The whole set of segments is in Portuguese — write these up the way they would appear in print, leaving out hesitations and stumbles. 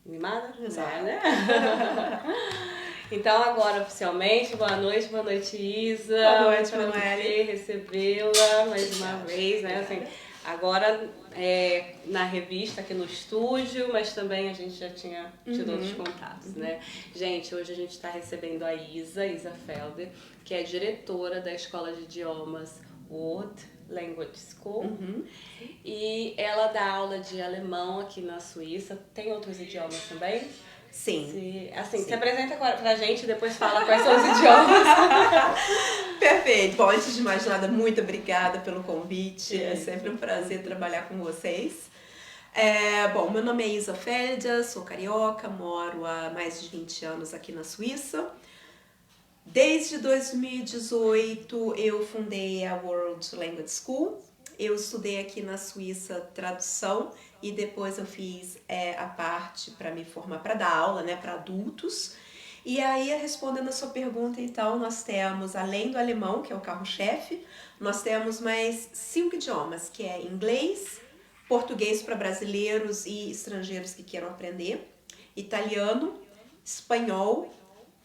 Animada? Exato. É, né? Então agora oficialmente, boa noite Isa. Boa noite, Prazer Manoeli. recebê-la mais uma Obrigada. vez, né? Assim, agora na revista aqui no estúdio, mas também a gente já tinha tido outros contatos, né? Gente, hoje a gente está recebendo a Isa Felder, que é diretora da Escola de Idiomas World Language School. E ela dá aula de alemão aqui na Suíça. Tem outros idiomas também? Sim. Se apresenta pra gente e depois fala quais são os idiomas. Perfeito. Bom, antes de mais nada, muito obrigada pelo convite. É sempre um prazer trabalhar com vocês. Bom, meu nome é Isa Felder, sou carioca, moro há mais de 20 anos aqui na Suíça. Desde 2018 eu fundei a World Language School. Eu estudei aqui na Suíça tradução e depois eu fiz a parte para me formar para dar aula, né, para adultos. E aí, respondendo a sua pergunta, então, nós temos, além do alemão, que é o carro-chefe, nós temos mais 5 idiomas, que é inglês, português para brasileiros e estrangeiros que queiram aprender, italiano, espanhol,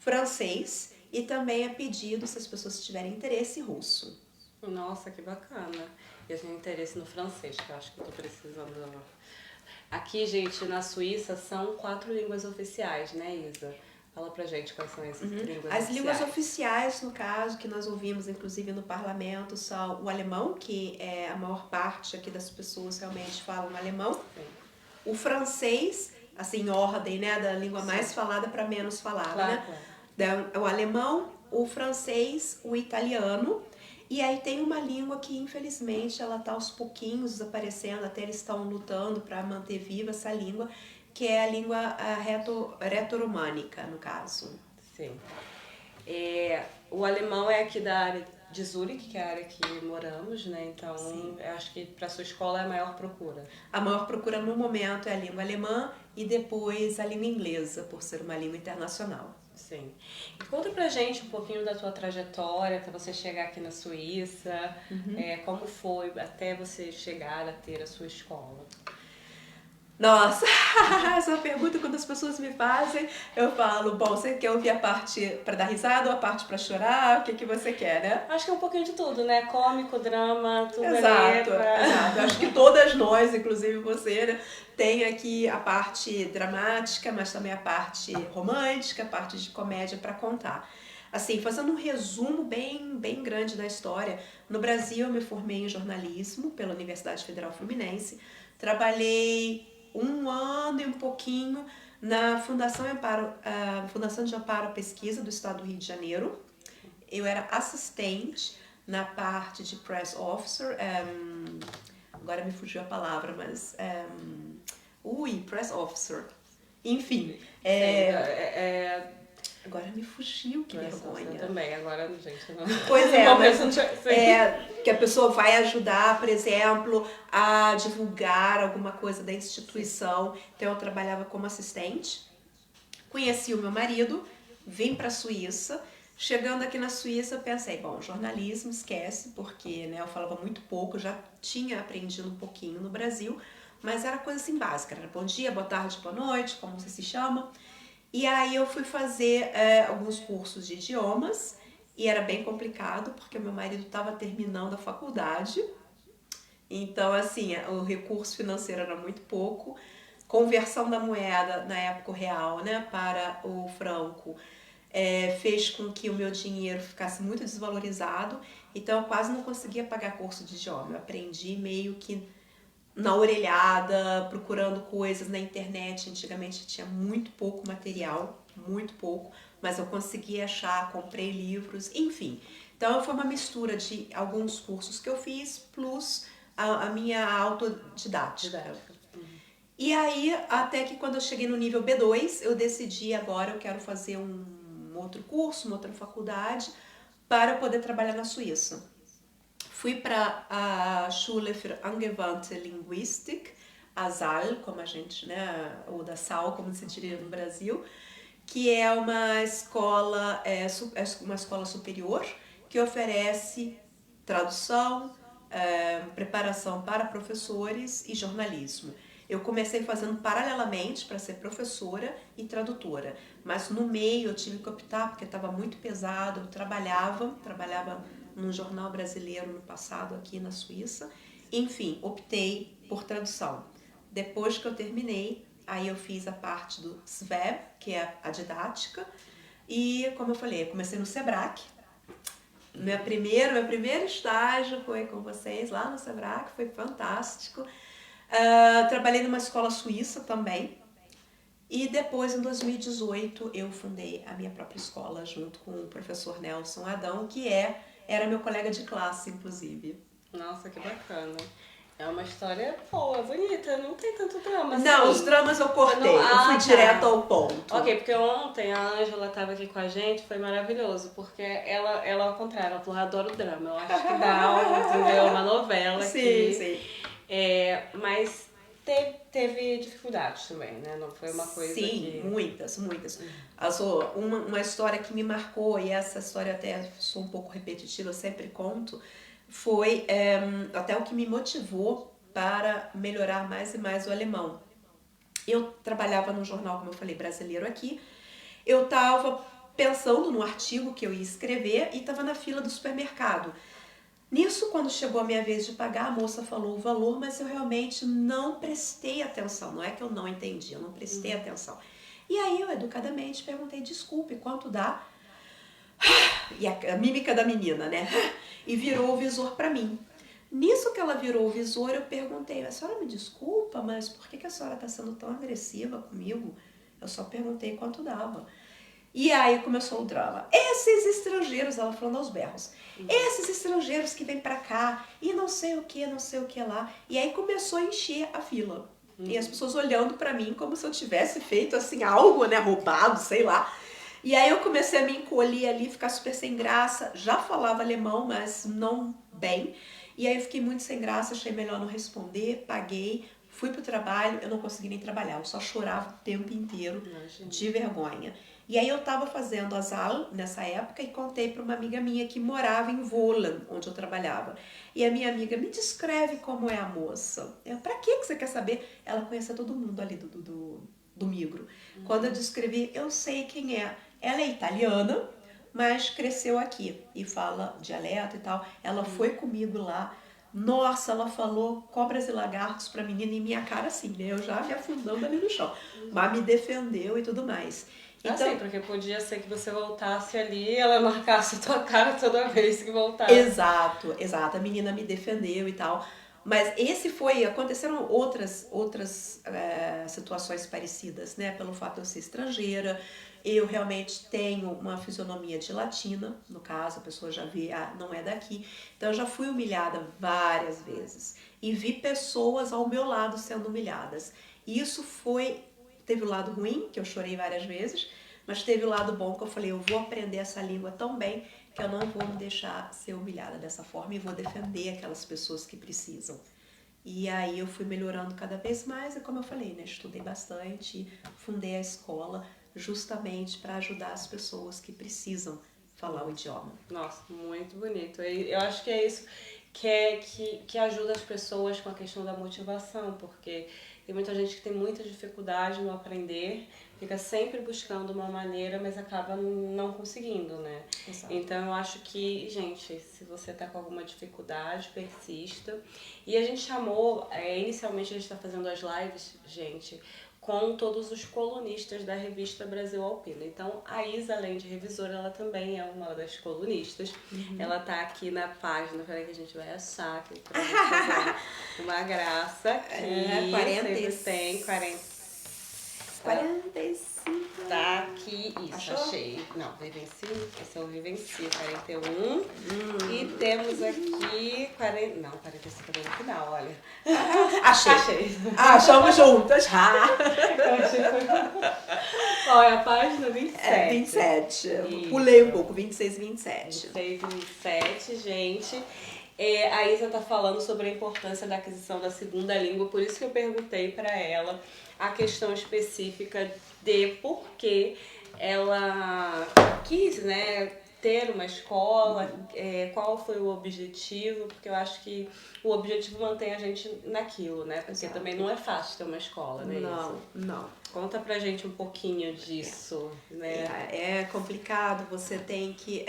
francês e também a pedido, se as pessoas tiverem interesse, russo. Nossa, que bacana. Eu tenho interesse no francês, que eu acho que eu tô precisando. Aqui, gente, na Suíça são 4 línguas oficiais, né, Isa? Fala pra gente quais são essas línguas oficiais. As línguas oficiais, no caso, que nós ouvimos inclusive no parlamento, são o alemão, que é a maior parte aqui das pessoas realmente falam alemão. Sim. O francês, assim, ordem, né, da língua mais falada para menos falada, Claro, né? claro. O alemão, o francês, o italiano. E aí tem uma língua que, infelizmente, ela tá aos pouquinhos desaparecendo, até eles estão lutando para manter viva essa língua, que é a língua reto-românica, no caso. Sim. O alemão é aqui da área de Zurique, que é a área que moramos, né? Então, eu acho que para sua escola é a maior procura. A maior procura no momento é a língua alemã e depois a língua inglesa, por ser uma língua internacional. Sim. E conta pra gente um pouquinho da tua trajetória até você chegar aqui na Suíça. Como foi até você chegar a ter a sua escola? Nossa, essa pergunta quando as pessoas me fazem, eu falo, bom, você quer ouvir a parte pra dar risada ou a parte pra chorar? O que você quer, né? Acho que é um pouquinho de tudo, né? Cômico, drama, tudo Exato. Eu acho que todas nós, inclusive você, né, tem aqui a parte dramática, mas também a parte romântica, a parte de comédia pra contar. Assim, fazendo um resumo bem grande da história, no Brasil eu me formei em jornalismo pela Universidade Federal Fluminense, trabalhei 1 ano e um pouquinho na Fundação de Amparo à Pesquisa do Estado do Rio de Janeiro. Eu era assistente na parte de Press Officer, agora me fugiu a palavra, mas... Press Officer. Enfim, agora me fugiu, que vergonha. Também, agora, gente, não... Pois é, mas que a pessoa vai ajudar, por exemplo, a divulgar alguma coisa da instituição. Então eu trabalhava como assistente, conheci o meu marido, vim para a Suíça. Chegando aqui na Suíça eu pensei, bom, jornalismo esquece, porque né, eu falava muito pouco, já tinha aprendido um pouquinho no Brasil, mas era coisa assim básica, era bom dia, boa tarde, boa noite, como você se chama. E aí eu fui fazer alguns cursos de idiomas e era bem complicado porque meu marido estava terminando a faculdade. Então, assim, o recurso financeiro era muito pouco. Conversão da moeda na época real, né, para o franco fez com que o meu dinheiro ficasse muito desvalorizado. Então, eu quase não conseguia pagar curso de idioma. Eu aprendi meio que na orelhada, procurando coisas na internet. Antigamente tinha muito pouco material, muito pouco, mas eu consegui achar, comprei livros, enfim. Então foi uma mistura de alguns cursos que eu fiz, plus a minha autodidática. E aí, até que quando eu cheguei no nível B2, eu decidi agora eu quero fazer um outro curso, uma outra faculdade, para poder trabalhar na Suíça. Fui para a Schule für Angewandte Linguistik, a SAL, como a gente, né, ou da SAL, como se diria no Brasil, que é uma escola superior que oferece tradução, preparação para professores e jornalismo. Eu comecei fazendo paralelamente para ser professora e tradutora, mas no meio eu tive que optar porque estava muito pesado. Eu trabalhava num jornal brasileiro no passado aqui na Suíça. Enfim, optei por tradução. Depois que eu terminei, aí eu fiz a parte do SVEB, que é a didática, e como eu falei, eu comecei no Sebrae. Meu primeiro estágio foi com vocês lá no Sebrae, foi fantástico. Trabalhei numa escola suíça também. E depois, em 2018, eu fundei a minha própria escola junto com o professor Nelson Adão, que era meu colega de classe, inclusive. Nossa, que bacana. É uma história boa, bonita, não tem tanto drama assim. Não, os dramas eu cortei, eu fui direto ao ponto. Ok, porque ontem a Ângela estava aqui com a gente, foi maravilhoso, porque ela ao contrário, ela falou, adoro drama, eu acho que dá entendeu? Uma novela aqui. Sim. Mas teve dificuldades também, né? Não foi uma coisa Sim, muitas. Uma história que me marcou, e essa história até sou um pouco repetitiva, eu sempre conto, foi até o que me motivou para melhorar mais e mais o alemão. Eu trabalhava num jornal, como eu falei, brasileiro aqui. Eu estava pensando no artigo que eu ia escrever e estava na fila do supermercado. Nisso, quando chegou a minha vez de pagar, a moça falou o valor, mas eu realmente não prestei atenção. Não é que eu não entendi, eu não prestei atenção. E aí eu educadamente perguntei, desculpe, quanto dá? E a mímica da menina, né? E virou o visor para mim. Nisso que ela virou o visor, eu perguntei, a senhora me desculpa, mas por que a senhora está sendo tão agressiva comigo? Eu só perguntei quanto dava. E aí começou o drama. Esses estrangeiros, ela falando aos berros, esses estrangeiros que vêm pra cá e não sei o que lá. E aí começou a encher a fila. E as pessoas olhando pra mim como se eu tivesse feito assim algo, né, roubado, sei lá. E aí eu comecei a me encolher ali, ficar super sem graça. Já falava alemão, mas não bem. E aí eu fiquei muito sem graça, achei melhor não responder, paguei, fui pro trabalho, eu não consegui nem trabalhar, eu só chorava o tempo inteiro de vergonha. E aí eu tava fazendo as aulas nessa época e contei para uma amiga minha que morava em Wohlen, onde eu trabalhava. E a minha amiga, me descreve como é a moça. Pra que você quer saber? Ela conhecia todo mundo ali do Migro. Quando eu descrevi, eu sei quem é. Ela é italiana, mas cresceu aqui e fala dialeto e tal. Ela foi comigo lá. Nossa, ela falou cobras e lagartos pra menina em minha cara assim, né? Eu já me afundando ali no chão. Mas me defendeu e tudo mais. Então, assim, porque podia ser que você voltasse ali e ela marcasse a tua cara toda vez que voltasse. Exato. A menina me defendeu e tal. Mas aconteceram outras situações parecidas, né? Pelo fato de eu ser estrangeira, eu realmente tenho uma fisionomia de latina, no caso, a pessoa já vê, não é daqui. Então eu já fui humilhada várias vezes e vi pessoas ao meu lado sendo humilhadas. E isso teve o lado ruim, que eu chorei várias vezes, mas teve o lado bom que eu falei, eu vou aprender essa língua tão bem que eu não vou me deixar ser humilhada dessa forma e vou defender aquelas pessoas que precisam. E aí eu fui melhorando cada vez mais e como eu falei, né, estudei bastante, fundei a escola justamente para ajudar as pessoas que precisam falar o idioma. Nossa, muito bonito. Eu acho que é isso que ajuda as pessoas com a questão da motivação, porque tem muita gente que tem muita dificuldade no aprender, fica sempre buscando uma maneira, mas acaba não conseguindo, né? Exato. Então eu acho que, gente, se você tá com alguma dificuldade, persista. E a gente chamou, inicialmente a gente tá fazendo as lives, gente, com todos os colunistas da revista Brasil Alpino. Então, a Isa, além de revisora, ela também é uma das colunistas. Ela tá aqui na página, peraí que a gente vai achar aqui pra gente fazer uma graça. Aqui, 45. Tem 45. Tá aqui, isso, Achou? achei. Não, Vivenci, esse é o Vivenci, 41. E temos aqui 40. Não, 45 é no final, olha. Achei. Achamos juntas. Olha, a página 27. 27. Isso. Pulei um pouco, 26 e 27. 26 e 27, gente. A Isa tá falando sobre a importância da aquisição da segunda língua, por isso que eu perguntei para ela a questão específica de por que ela quis, né, ter uma escola, qual foi o objetivo, porque eu acho que o objetivo mantém a gente naquilo, né? Porque Exato. também não é fácil ter uma escola, né? Não, Isa? não. Conta pra gente um pouquinho disso, né? É complicado, você tem que,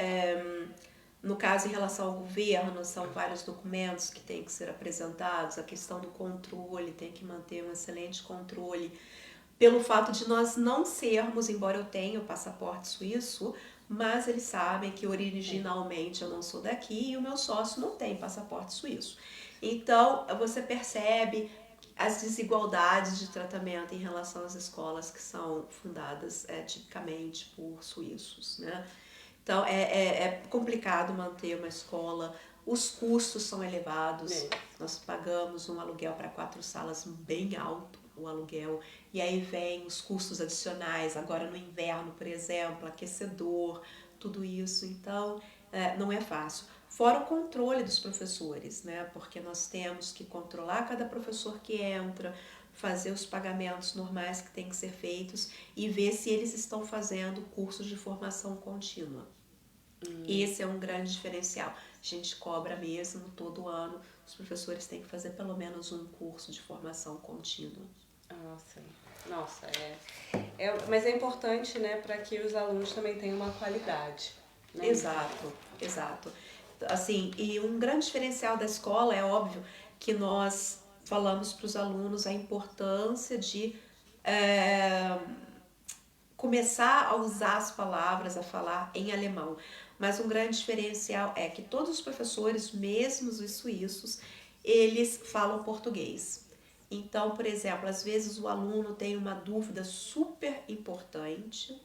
no caso em relação ao governo, são vários documentos que têm que ser apresentados, a questão do controle, tem que manter um excelente controle. Pelo fato de nós não sermos, embora eu tenha o passaporte suíço, mas eles sabem que originalmente eu não sou daqui e o meu sócio não tem passaporte suíço. Então, você percebe as desigualdades de tratamento em relação às escolas que são fundadas tipicamente por suíços, né? Então, é complicado manter uma escola, os custos são elevados, nós pagamos um aluguel para 4 salas bem alto, o aluguel, e aí vem os custos adicionais, agora no inverno, por exemplo, aquecedor, tudo isso, então não é fácil. Fora o controle dos professores, né? Porque nós temos que controlar cada professor que entra, fazer os pagamentos normais que têm que ser feitos e ver se eles estão fazendo cursos de formação contínua. Esse é um grande diferencial. A gente cobra mesmo todo ano, os professores têm que fazer pelo menos um curso de formação contínua. Nossa, mas é importante, né, para que os alunos também tenham uma qualidade. Né? Exato. Assim, e um grande diferencial da escola é óbvio que nós falamos para os alunos a importância de começar a usar as palavras, a falar em alemão. Mas um grande diferencial é que todos os professores, mesmo os suíços, eles falam português. Então, por exemplo, às vezes o aluno tem uma dúvida super importante,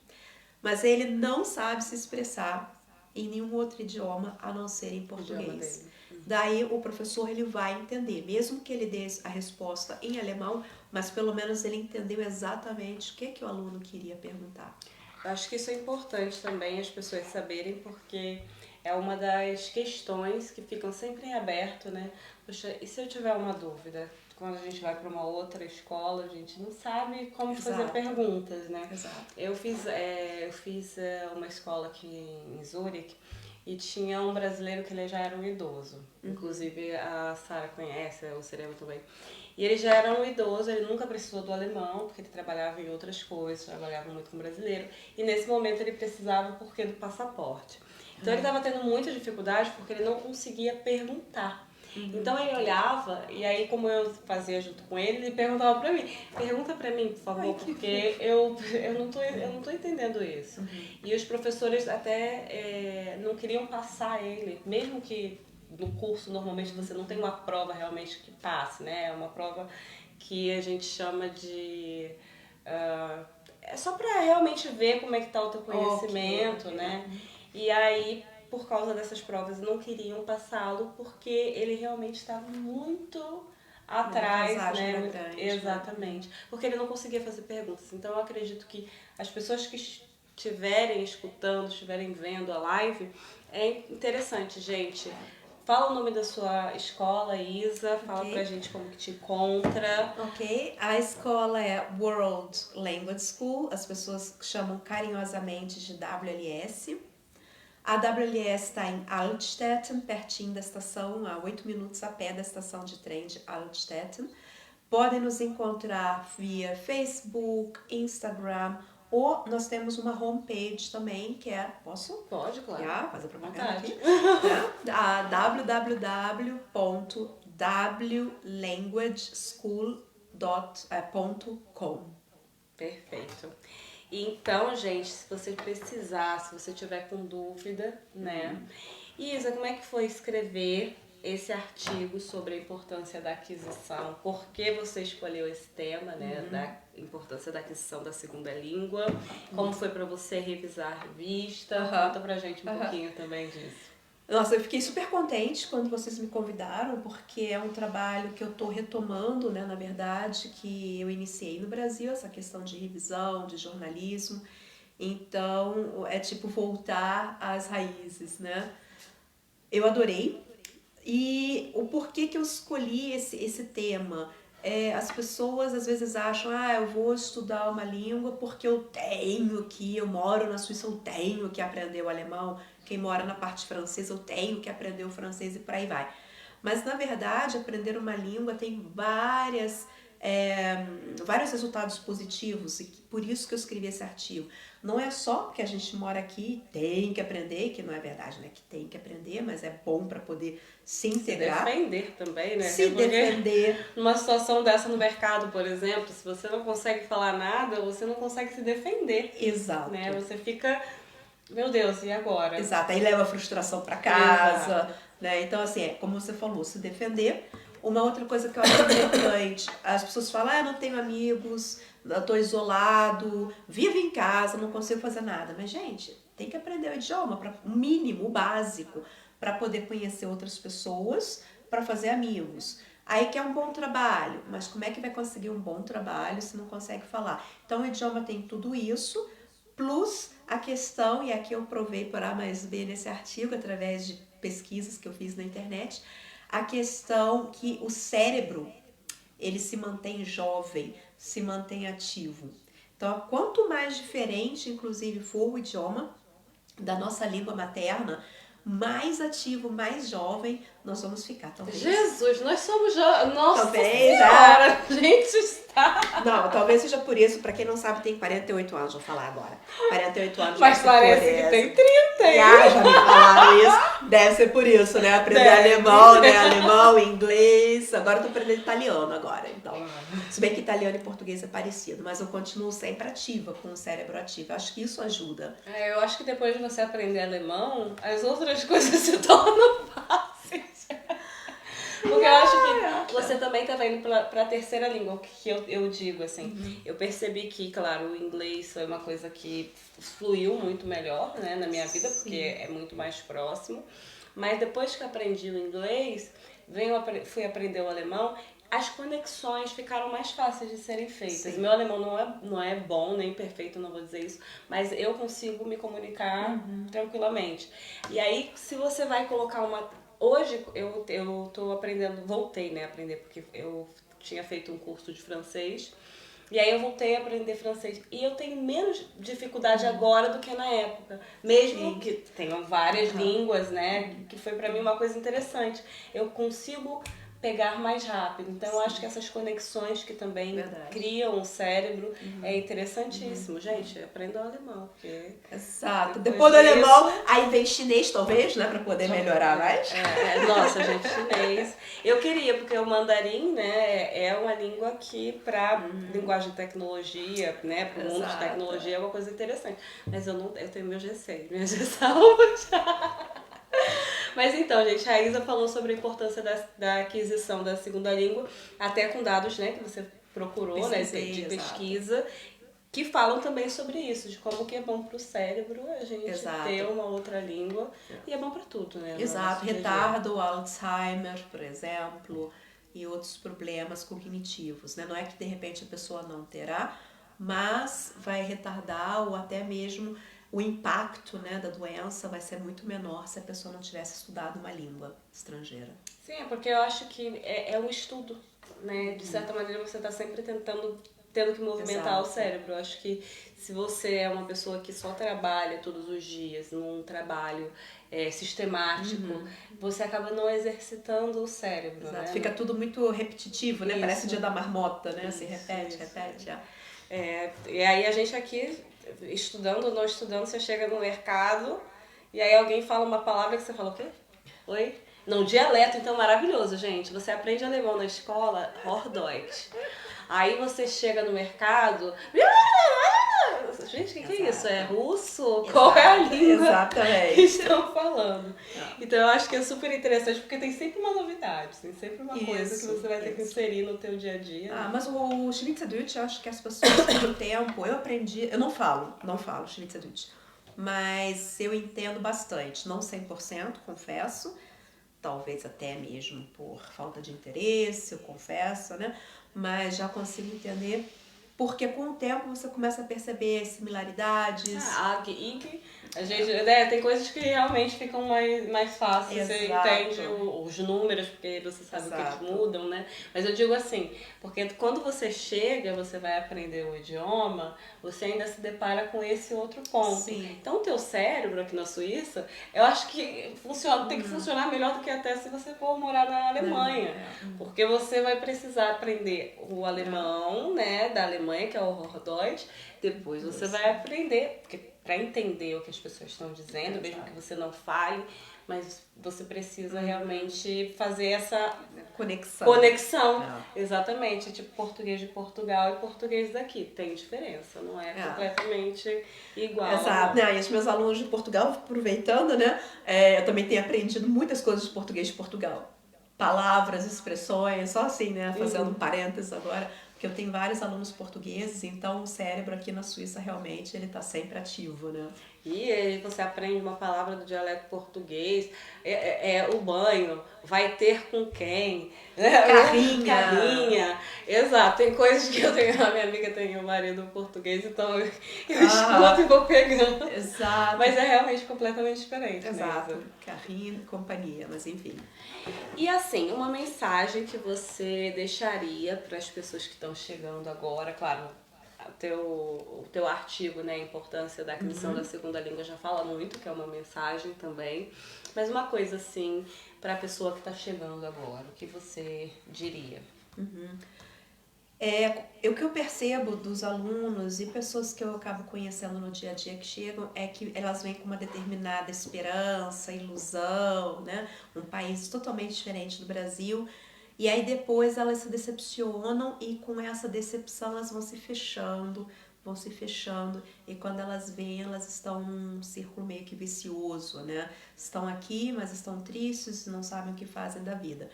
mas ele não sabe se expressar em nenhum outro idioma a não ser em português. Daí o professor ele vai entender, mesmo que ele dê a resposta em alemão, mas pelo menos ele entendeu exatamente o que o aluno queria perguntar. Eu acho que isso é importante também as pessoas saberem, porque é uma das questões que ficam sempre em aberto, né? Poxa, e se eu tiver uma dúvida? Quando a gente vai para uma outra escola, a gente não sabe como fazer perguntas, né? Exato. Eu fiz uma escola aqui em Zurique e tinha um brasileiro que ele já era um idoso. Inclusive a Sara conhece, o Serema também. E ele já era um idoso, ele nunca precisou do alemão, porque ele trabalhava em outras coisas, trabalhava muito com brasileiro. E nesse momento ele precisava porque do passaporte. Então ele estava tendo muita dificuldade porque ele não conseguia perguntar. Então ele olhava, e aí como eu fazia junto com ele, ele perguntava pra mim, pergunta pra mim, por favor, porque eu não tô entendendo isso. E os professores até não queriam passar ele, mesmo que no curso normalmente você não tem uma prova realmente que passe, né? É uma prova que a gente chama de... é só pra realmente ver como é que tá o teu conhecimento, né? E aí... por causa dessas provas, não queriam passá-lo porque ele realmente estava muito atrás, né? Grande, exatamente. Porque ele não conseguia fazer perguntas. Então eu acredito que as pessoas que estiverem escutando, estiverem vendo a live, é interessante, gente. Fala o nome da sua escola, Isa. Fala pra gente como que te encontra. Ok. A escola é World Language School. As pessoas chamam carinhosamente de WLS. A WLS está em Altstetten, pertinho da estação, a 8 minutos a pé da estação de trem de Altstetten. Podem nos encontrar via Facebook, Instagram, ou nós temos uma homepage também, que é... Posso? Pode, claro. Fazer propaganda aqui. A www.wlanguageschool.com. Perfeito. Então, gente, se você precisar, se você tiver com dúvida, né? Isa, como é que foi escrever esse artigo sobre a importância da aquisição? Por que você escolheu esse tema, né? Da importância da aquisição da segunda língua? Como foi para você revisar a revista? Conta pra gente um pouquinho também disso. Nossa, eu fiquei super contente quando vocês me convidaram, porque é um trabalho que eu estou retomando, né, na verdade, que eu iniciei no Brasil, essa questão de revisão, de jornalismo. Então, é tipo voltar às raízes, né? Eu adorei. E o porquê que eu escolhi esse tema? as pessoas às vezes acham, eu vou estudar uma língua porque eu moro na Suíça, eu tenho que aprender o alemão. Quem mora na parte francesa, eu tenho que aprender o francês e por aí vai. Mas, na verdade, aprender uma língua tem vários resultados positivos, e por isso que eu escrevi esse artigo. Não é só porque a gente mora aqui tem que aprender, que não é verdade, né? Que tem que aprender, mas é bom para poder se integrar. Se defender também, né? Se defender. Numa situação dessa no mercado, por exemplo, se você não consegue falar nada, você não consegue se defender. Exato. Né? Você fica, meu Deus, e agora? Exato, aí leva a frustração para casa, né? Então, assim, como você falou, se defender. Uma outra coisa que eu acho importante, as pessoas falam, eu não tenho amigos, eu tô isolado, vivo em casa, não consigo fazer nada. Mas, gente, tem que aprender o idioma, o mínimo, o básico, para poder conhecer outras pessoas, para fazer amigos. Aí que é um bom trabalho, mas como é que vai conseguir um bom trabalho se não consegue falar? Então, o idioma tem tudo isso, plus a questão, e aqui eu provei por A mais B nesse artigo, através de pesquisas que eu fiz na internet, a questão que o cérebro, ele se mantém jovem, se mantém ativo. Então, quanto mais diferente, inclusive, for o idioma da nossa língua materna, mais ativo, mais jovem nós vamos ficar, talvez. Jesus, nós somos jovens. Nossa talvez, senhora, a gente está... Não, talvez seja por isso, pra quem não sabe, tem 48 anos, vou falar agora. 48 anos. Mas parece que tem 30, hein? Já me falaram isso. Deve ser por isso, né? Aprender alemão, né? Alemão, inglês. Agora eu tô aprendendo italiano agora, então. Se bem que italiano e português é parecido, mas eu continuo sempre ativa, com o cérebro ativo. Acho que isso ajuda. Eu acho que depois de você aprender alemão, as outras coisas se tornam fáceis. Porque eu acho que você também tá indo pra terceira língua, que eu digo, assim. Eu percebi que, claro, o inglês foi uma coisa que fluiu muito melhor, né, na minha vida, porque é muito mais próximo. Mas depois que aprendi o inglês, fui aprender o alemão, as conexões ficaram mais fáceis de serem feitas. Meu alemão não é bom, nem perfeito, não vou dizer isso, mas eu consigo me comunicar tranquilamente. E aí, se você vai colocar Hoje eu tô aprendendo, voltei, né, a aprender, porque eu tinha feito um curso de francês, e aí eu voltei a aprender francês. E eu tenho menos dificuldade agora do que na época. Mesmo que tenham várias línguas, né, que foi pra mim uma coisa interessante. Eu consigo pegar mais rápido. Então eu acho que essas conexões que também criam o cérebro é interessantíssimo. Gente, aprenda o alemão, porque... Exato. Depois do alemão, aí vem chinês, talvez, né, pra poder melhorar mais. Nossa, gente, chinês. Eu queria, porque o mandarim, né, é uma língua que pra linguagem de tecnologia, né, pro mundo de tecnologia é uma coisa interessante. Mas eu tenho meus receios, minhas ressalvas. Mas então, gente, a Isa falou sobre a importância da aquisição da segunda língua, até com dados, né, que você procurou, né, de pesquisa, que falam também sobre isso, de como que é bom pro cérebro a gente ter uma outra língua, e é bom pra tudo, né? Exato, retardo, Alzheimer, por exemplo, e outros problemas cognitivos, né? Não é que de repente a pessoa não terá, mas vai retardar ou até mesmo o impacto, né, da doença vai ser muito menor se a pessoa não tivesse estudado uma língua estrangeira. Sim, porque eu acho que é um estudo, né? De certa maneira você está sempre tendo que movimentar o cérebro. Eu acho que se você é uma pessoa que só trabalha todos os dias num trabalho sistemático, você acaba não exercitando o cérebro. Né? Fica tudo muito repetitivo, né? Parece o dia da marmota, né? Se repete. E aí a gente aqui, estudando ou não estudando, você chega no mercado e aí alguém fala uma palavra que você fala, o quê? Oi? Não, dialeto, então, maravilhoso, gente. Você aprende alemão na escola, Hochdeutsch. Aí você chega no mercado... Gente, o que é isso? É russo? Qual é a língua que estão falando? Então eu acho que é super interessante, porque tem sempre uma novidade, tem sempre uma coisa que você vai ter que inserir no teu dia a dia. Mas o Schweizerdeutsch, eu acho que as pessoas com o tempo, eu aprendi, eu não falo Schweizerdeutsch, mas eu entendo bastante, não 100%, confesso, talvez até mesmo por falta de interesse, eu confesso, né? Mas já consigo entender, porque com o tempo você começa a perceber similaridades. Ag, ig. A gente, né, tem coisas que realmente ficam mais fáceis, você entende os números, porque você sabe o que eles mudam, né? Mas eu digo assim, porque quando você chega, você vai aprender o idioma, você ainda se depara com esse outro ponto. Sim. Então o teu cérebro aqui na Suíça, eu acho que tem que funcionar melhor do que até se você for morar na Alemanha. Porque você vai precisar aprender o alemão, né, da Alemanha, que é o Hochdeutsch, depois você vai aprender, porque para entender o que as pessoas estão dizendo, mesmo que você não fale, mas você precisa realmente fazer essa conexão. Exatamente, tipo português de Portugal e português daqui. Tem diferença, não é completamente igual. Exato. E os meus alunos de Portugal, aproveitando, né? Eu também tenho aprendido muitas coisas de português de Portugal. Palavras, expressões, só assim, né? Fazendo um parênteses agora. Porque eu tenho vários alunos portugueses, então o cérebro aqui na Suíça realmente ele está sempre ativo, né? E aí você aprende uma palavra do dialeto português, o banho, vai ter com quem? Carrinha. Exato, tem coisas que eu tenho, a minha amiga tem um marido português, então eu escuto e vou pegando. Exato. Mas é realmente completamente diferente. Exato, mesmo. Carrinha e companhia, mas enfim. E assim, uma mensagem que você deixaria para as pessoas que estão chegando agora, claro, o teu artigo, né, a importância da aquisição da segunda língua já fala muito, que é uma mensagem também, mas uma coisa assim, para a pessoa que está chegando agora, o que você diria? O que eu percebo dos alunos e pessoas que eu acabo conhecendo no dia a dia que chegam é que elas vêm com uma determinada esperança, ilusão, né? Um país totalmente diferente do Brasil. E aí depois elas se decepcionam e com essa decepção elas vão se fechando. E quando elas vêm, elas estão num círculo meio que vicioso, né? Estão aqui, mas estão tristes, não sabem o que fazem da vida.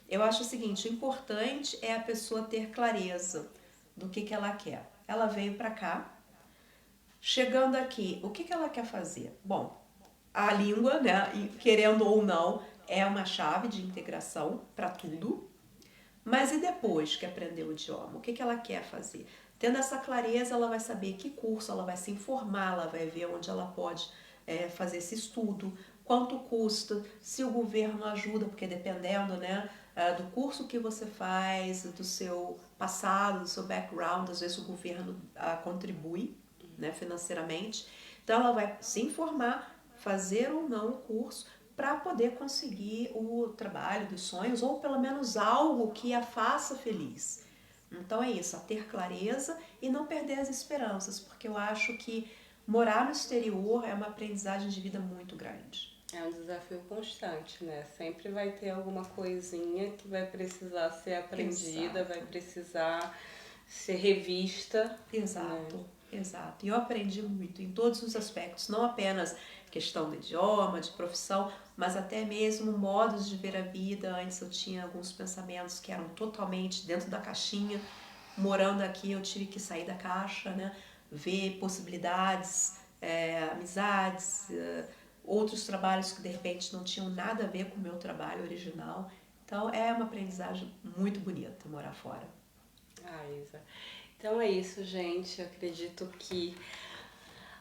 Eu acho o seguinte, o importante é a pessoa ter clareza do que ela quer. Ela veio para cá, chegando aqui, o que ela quer fazer? Bom, a língua, né, querendo ou não, é uma chave de integração para tudo. Mas e depois que aprendeu o idioma? O que ela quer fazer? Tendo essa clareza, ela vai saber que curso, ela vai se informar, ela vai ver onde ela pode fazer esse estudo, quanto custa, se o governo ajuda, porque dependendo, né, do curso que você faz, do seu passado, do seu background, às vezes o governo contribui, né, financeiramente. Então ela vai se informar, fazer ou não o curso, para poder conseguir o trabalho dos sonhos ou pelo menos algo que a faça feliz. Então é isso, a ter clareza e não perder as esperanças, porque eu acho que morar no exterior é uma aprendizagem de vida muito grande. É um desafio constante, né? Sempre vai ter alguma coisinha que vai precisar ser aprendida, vai precisar ser revista. Exato. Né? Exato. E eu aprendi muito em todos os aspectos, não apenas questão do idioma, de profissão, mas até mesmo modos de ver a vida. Antes eu tinha alguns pensamentos que eram totalmente dentro da caixinha. Morando aqui eu tive que sair da caixa, né? Ver possibilidades, amizades, outros trabalhos que de repente não tinham nada a ver com o meu trabalho original. Então é uma aprendizagem muito bonita morar fora. Isa. Então é isso, gente. Eu acredito que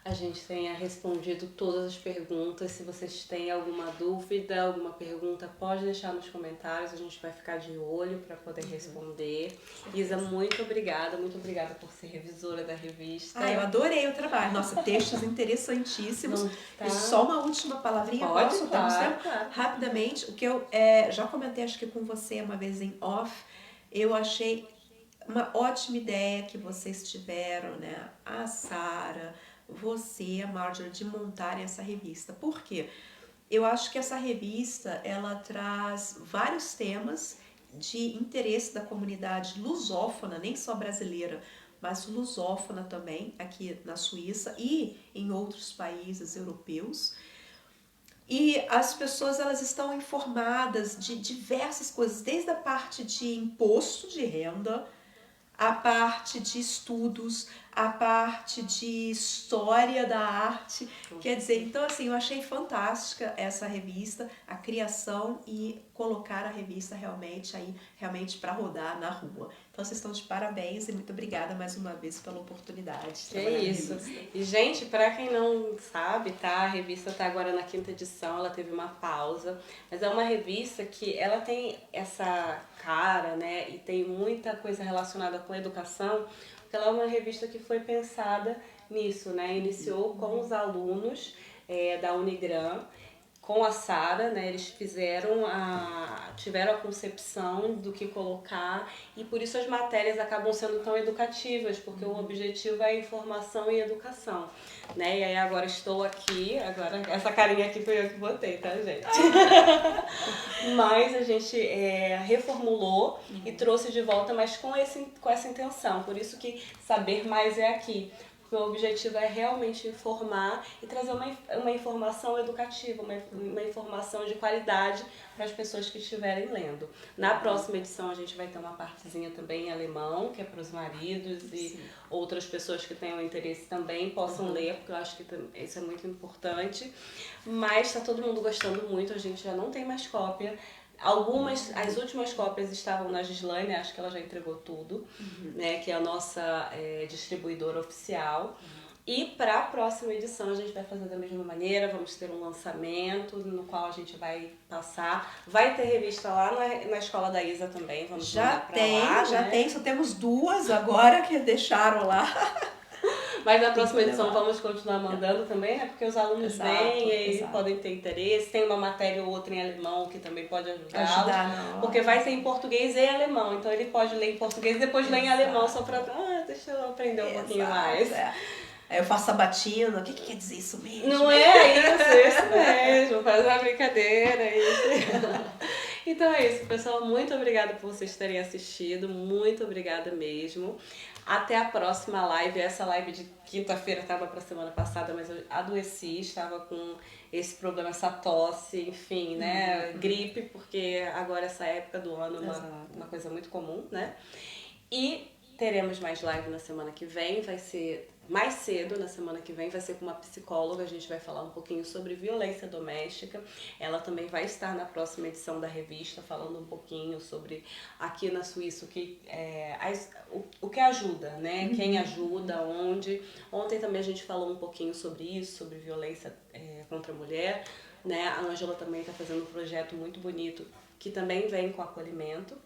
a gente tenha respondido todas as perguntas. Se vocês têm alguma dúvida, alguma pergunta, pode deixar nos comentários. A gente vai ficar de olho para poder responder. Isa, muito obrigada por ser revisora da revista. Eu adorei o trabalho. Nossa, textos interessantíssimos. E só uma última palavrinha, posso? Claro. Rapidamente, o que eu já comentei acho que com você uma vez em off, eu achei uma ótima ideia que vocês tiveram, né? A Sara, você, a Marjorie, de montarem essa revista. Por quê? Eu acho que essa revista, ela traz vários temas de interesse da comunidade lusófona, nem só brasileira, mas lusófona também, aqui na Suíça e em outros países europeus. E as pessoas, elas estão informadas de diversas coisas, desde a parte de imposto de renda, a parte de estudos, a parte de história da arte. Quer dizer, então assim, eu achei fantástica essa revista, a criação e colocar a revista realmente para rodar na rua. Então vocês estão de parabéns e muito obrigada mais uma vez pela oportunidade. Que é isso. E gente, para quem não sabe, tá? A revista tá agora na 5ª edição, ela teve uma pausa, mas é uma revista que ela tem essa cara, né? E tem muita coisa relacionada com a educação, porque ela é uma revista que foi pensada nisso, né? Iniciou com os alunos da Unigran, com a Sara, né, eles tiveram a concepção do que colocar e por isso as matérias acabam sendo tão educativas, porque o objetivo é informação e educação, né? E aí agora estou aqui, essa carinha aqui foi eu que botei, tá, gente? Mas a gente reformulou e trouxe de volta, mas com essa intenção, por isso que saber mais é aqui. O objetivo é realmente informar e trazer uma informação educativa, uma informação de qualidade para as pessoas que estiverem lendo. Na próxima edição a gente vai ter uma partezinha também em alemão, que é para os maridos e outras pessoas que tenham interesse também possam ler, porque eu acho que isso é muito importante. Mas está todo mundo gostando muito, a gente já não tem mais cópia. As últimas cópias estavam na Gislaine, acho que ela já entregou tudo, né, que é a nossa distribuidora oficial. E para a próxima edição a gente vai fazer da mesma maneira, vamos ter um lançamento no qual a gente vai passar. Vai ter revista lá na escola da Isa também, vamos mandar pra lá, já né? tem, só temos 2 agora que deixaram lá. Mas na próxima edição vamos continuar mandando também, né? Porque os alunos vêm e aí podem ter interesse. Tem uma matéria ou outra em alemão que também pode ajudá-los. Porque vai ser em português e alemão. Então ele pode ler em português e depois ler em alemão só pra... deixa eu aprender um pouquinho mais. Aí eu faço sabatina, o que quer dizer isso mesmo? Não é isso mesmo. Faz uma brincadeira. Então é isso, pessoal. Muito obrigada por vocês terem assistido. Muito obrigada mesmo. Até a próxima live. Essa live de quinta-feira estava para semana passada, mas eu adoeci, estava com esse problema, essa tosse, enfim, né? Gripe, porque agora essa época do ano é uma coisa muito comum, né? E teremos mais live na semana que vem, vai ser mais cedo, na semana que vem, vai ser com uma psicóloga, a gente vai falar um pouquinho sobre violência doméstica. Ela também vai estar na próxima edição da revista, falando um pouquinho sobre aqui na Suíça o que ajuda, né? Quem ajuda, onde. Ontem também a gente falou um pouquinho sobre isso, sobre violência contra a mulher, né? A Ângela também está fazendo um projeto muito bonito que também vem com acolhimento.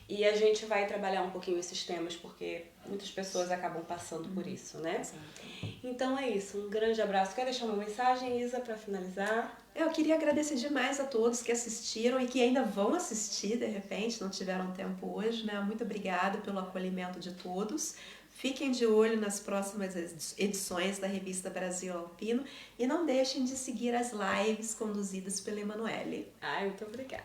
E a gente vai trabalhar um pouquinho esses temas, porque muitas pessoas acabam passando por isso, né? Exato. Então é isso, um grande abraço. Quer deixar uma mensagem, Isa, para finalizar? Eu queria agradecer demais a todos que assistiram e que ainda vão assistir, de repente, não tiveram tempo hoje, né? Muito obrigada pelo acolhimento de todos. Fiquem de olho nas próximas edições da revista Brasil Alpino e não deixem de seguir as lives conduzidas pela Emanuele. Ai, muito obrigada.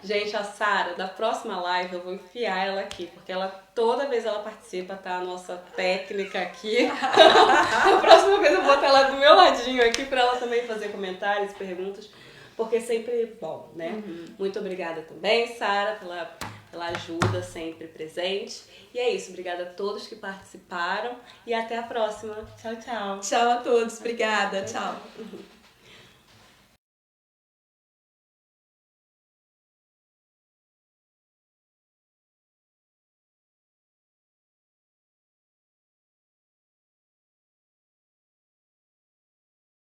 Gente, a Sara, da próxima live eu vou enfiar ela aqui, porque toda vez ela participa, tá? A nossa técnica aqui. A próxima vez eu vou botar ela do meu ladinho aqui para ela também fazer comentários, perguntas, porque é sempre bom, né? Muito obrigada também, Sara, pela ajuda sempre presente. E é isso, obrigada a todos que participaram e até a próxima. Tchau, tchau. Tchau a todos, obrigada, tchau.